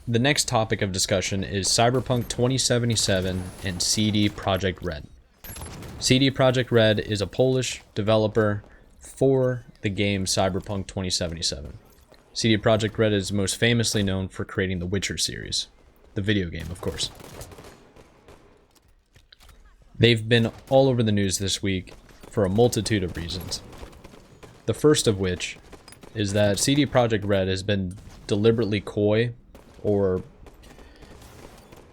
The next topic of discussion is Cyberpunk 2077 and CD Projekt Red. CD Projekt Red is a Polish developer for the game Cyberpunk 2077. CD Projekt Red is most famously known for creating the Witcher series, the video game, of course. They've been all over the news this week for a multitude of reasons. The first of which is that CD Projekt Red has been deliberately coy or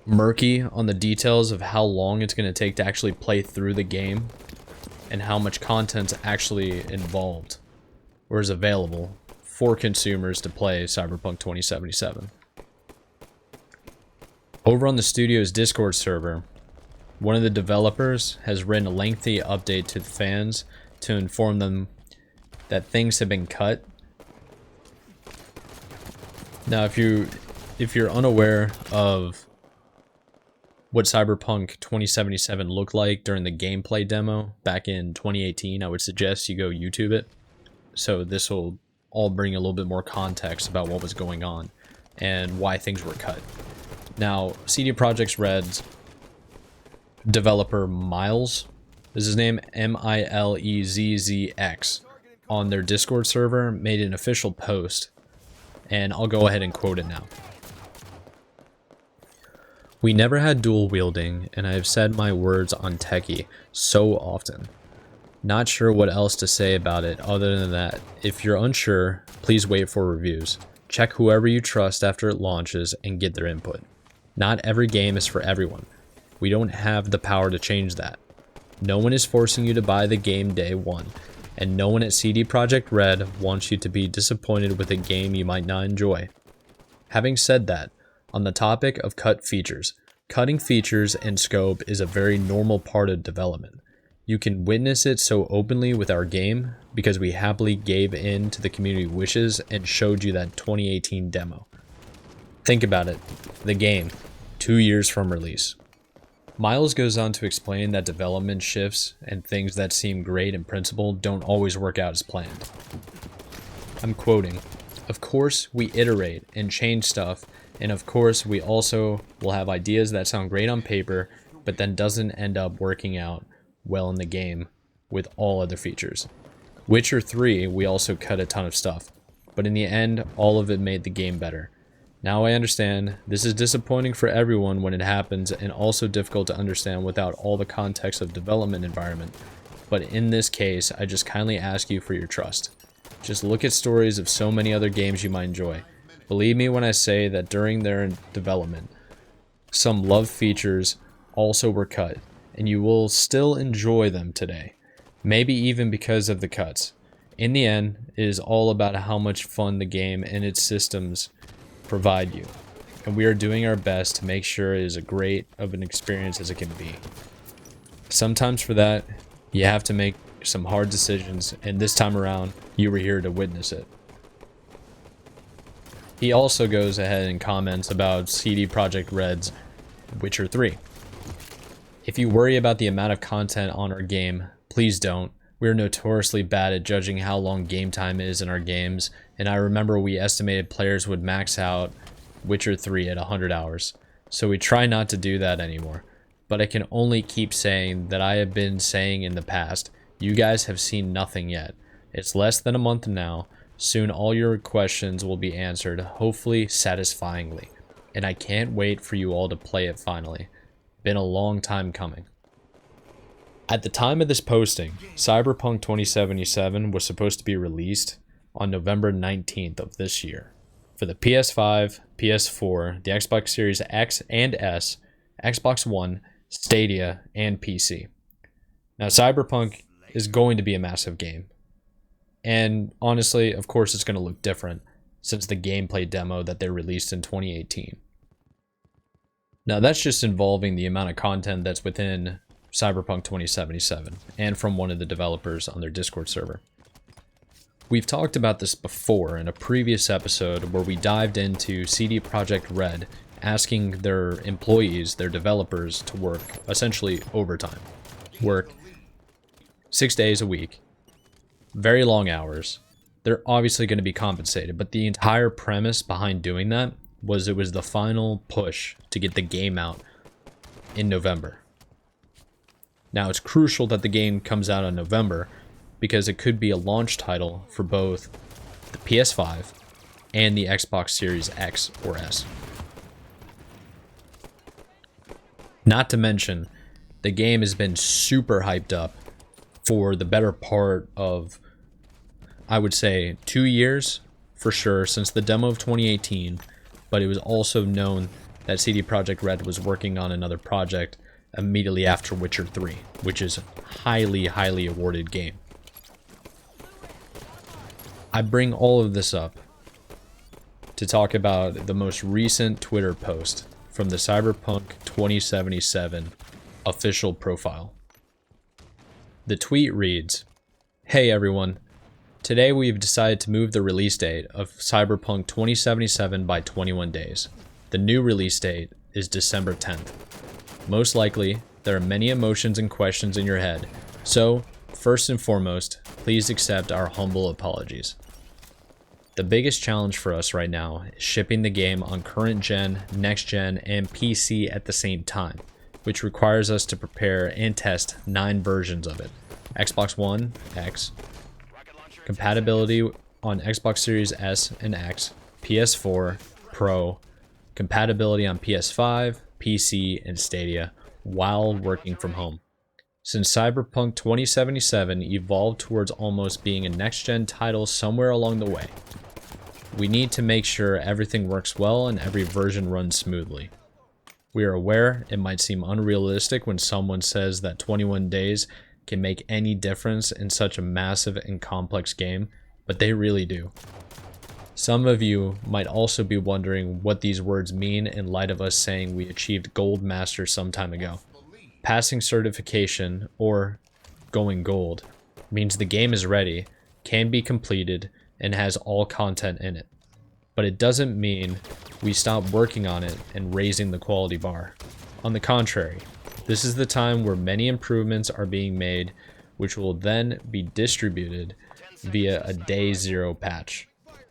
murky on the details of how long it's going to take to actually play through the game and how much content's actually involved or is available for consumers to play Cyberpunk 2077. Over on the studio's Discord server, one of the developers has written a lengthy update to the fans to inform them that things have been cut. Now, if you're unaware of what Cyberpunk 2077 looked like during the gameplay demo back in 2018, I would suggest you go YouTube it. So this will all bring a little bit more context about what was going on and why things were cut. Now, CD Projekt Red's developer Miles is his name, Milezzx, on their Discord server made an official post, and I'll go ahead and quote it now. "We never had dual wielding, and I have said my words on Techie so often. Not sure what else to say about it other than that. If you're unsure, please wait for reviews. Check whoever you trust after it launches and get their input. Not every game is for everyone. We don't have the power to change that. No one is forcing you to buy the game day one, and no one at CD Projekt Red wants you to be disappointed with a game you might not enjoy. Having said that, on the topic of cut features, cutting features and scope is a very normal part of development. You can witness it so openly with our game because we happily gave in to the community wishes and showed you that 2018 demo. Think about it, the game, 2 years from release." Miles goes on to explain that development shifts and things that seem great in principle don't always work out as planned. I'm quoting, "Of course, we iterate and change stuff, and of course, we also will have ideas that sound great on paper, but then doesn't end up working out well in the game with all other features. Witcher 3, we also cut a ton of stuff, but in the end, all of it made the game better. Now I understand, this is disappointing for everyone when it happens and also difficult to understand without all the context of development environment, but in this case, I just kindly ask you for your trust. Just look at stories of so many other games you might enjoy. Believe me when I say that during their development, some love features also were cut, and you will still enjoy them today, maybe even because of the cuts. In the end, it is all about how much fun the game and its systems provide you, and we are doing our best to make sure it is as great of an experience as it can be. Sometimes for that, you have to make some hard decisions, and this time around, you were here to witness it." He also goes ahead and comments about CD Projekt Red's Witcher 3. "If you worry about the amount of content on our game, please don't. We are notoriously bad at judging how long game time is in our games, and I remember we estimated players would max out Witcher 3 at 100 hours, so we try not to do that anymore. But I can only keep saying that I have been saying in the past, you guys have seen nothing yet. It's less than a month now, soon all your questions will be answered, hopefully satisfyingly, and I can't wait for you all to play it finally. Been a long time coming." At the time of this posting, Cyberpunk 2077 was supposed to be released on November 19th of this year for the PS5, PS4, the Xbox Series X and S, Xbox One, Stadia, and PC. Now, Cyberpunk is going to be a massive game. And honestly, of course, it's going to look different since the gameplay demo that they released in 2018. Now, that's just involving the amount of content that's within Cyberpunk 2077 and from one of the developers on their Discord server. We've talked about this before in a previous episode where we dived into CD Projekt Red asking their employees, their developers, to work essentially overtime. Work 6 days a week, very long hours. They're obviously going to be compensated, but the entire premise behind doing that was it was the final push to get the game out in November. Now it's crucial that the game comes out in November because it could be a launch title for both the PS5 and the Xbox Series X or S. Not to mention, the game has been super hyped up for the better part of, I would say, 2 years for sure, since the demo of 2018, but it was also known that CD Projekt Red was working on another project immediately after Witcher 3, which is a highly, highly awarded game. I bring all of this up to talk about the most recent Twitter post from the Cyberpunk 2077 official profile. The tweet reads, "Hey everyone, today we've decided to move the release date of Cyberpunk 2077 by 21 days. The new release date is December 10th. Most likely, there are many emotions and questions in your head, so first and foremost, please accept our humble apologies. The biggest challenge for us right now is shipping the game on current gen, next gen, and PC at the same time, which requires us to prepare and test 9 versions of it. Xbox One, X, compatibility on Xbox Series S and X, PS4, Pro, compatibility on PS5, PC, and Stadia, while working from home. Since Cyberpunk 2077 evolved towards almost being a next-gen title somewhere along the way, we need to make sure everything works well and every version runs smoothly. We are aware it might seem unrealistic when someone says that 21 days can make any difference in such a massive and complex game, but they really do. Some of you might also be wondering what these words mean in light of us saying we achieved Gold Master some time ago. Passing certification, or going gold, means the game is ready, can be completed, and has all content in it. But it doesn't mean we stop working on it and raising the quality bar. On the contrary, this is the time where many improvements are being made, which will then be distributed via a day 0 patch.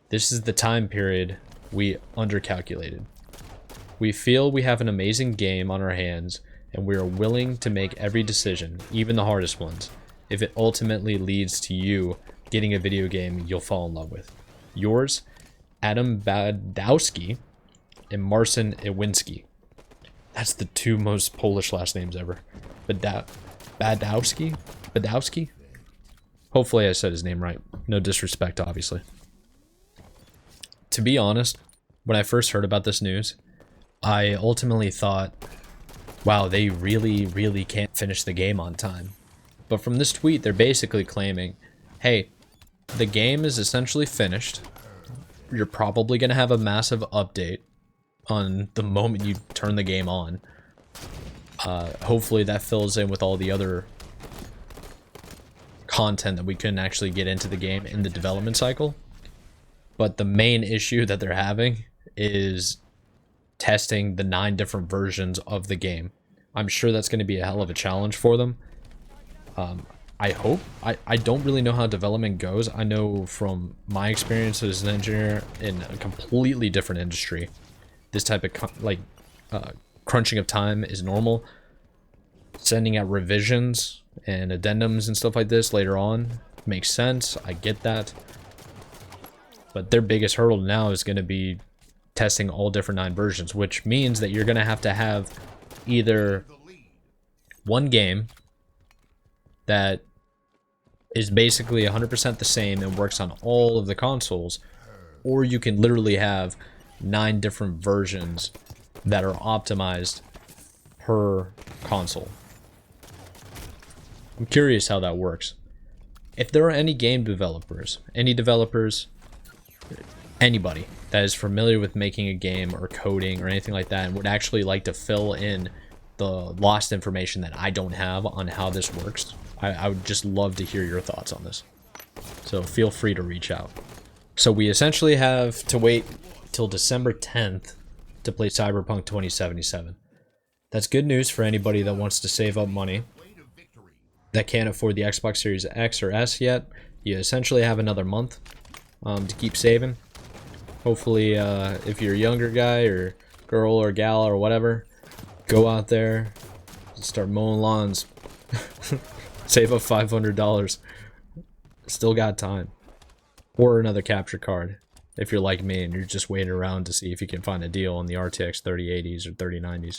This is the time period we undercalculated. We feel we have an amazing game on our hands, and we are willing to make every decision, even the hardest ones, if it ultimately leads to you getting a video game you'll fall in love with. Yours, Adam Badowski and Marcin Iwinski." That's the 2 most Polish last names ever. Badowski? Badowski? Hopefully I said his name right. No disrespect, obviously. To be honest, when I first heard about this news, I ultimately thought, wow, they really, really can't finish the game on time. But from this tweet, they're basically claiming, hey, the game is essentially finished. You're probably going to have a massive update on the moment you turn the game on. Hopefully that fills in with all the other content that we couldn't actually get into the game in the development cycle. But the main issue that they're having is testing the 9 different versions of the game. I'm sure that's going to be a hell of a challenge for them. I hope. I don't really know how development goes. I know from my experience as an engineer in a completely different industry, this type of crunching of time is normal. Sending out revisions and addendums and stuff like this later on makes sense. I get that. But their biggest hurdle now is going to be testing all different 9 versions, which means that you're going to have either one game that is basically 100% the same and works on all of the consoles, or you can literally have 9 different versions that are optimized per console. I'm curious how that works. If there are any game developers, anybody that is familiar with making a game or coding or anything like that and would actually like to fill in the lost information that I don't have on how this works, I would just love to hear your thoughts on this. So feel free to reach out. So we essentially have to wait till December 10th to play Cyberpunk 2077. That's good news for anybody that wants to save up money, that can't afford the Xbox Series X or S yet. You essentially have another month to keep saving. Hopefully, if you're a younger guy or girl or gal or whatever, go out there, start mowing lawns, save up $500. Still got time. Or another capture card, if you're like me and you're just waiting around to see if you can find a deal on the RTX 3080s or 3090s.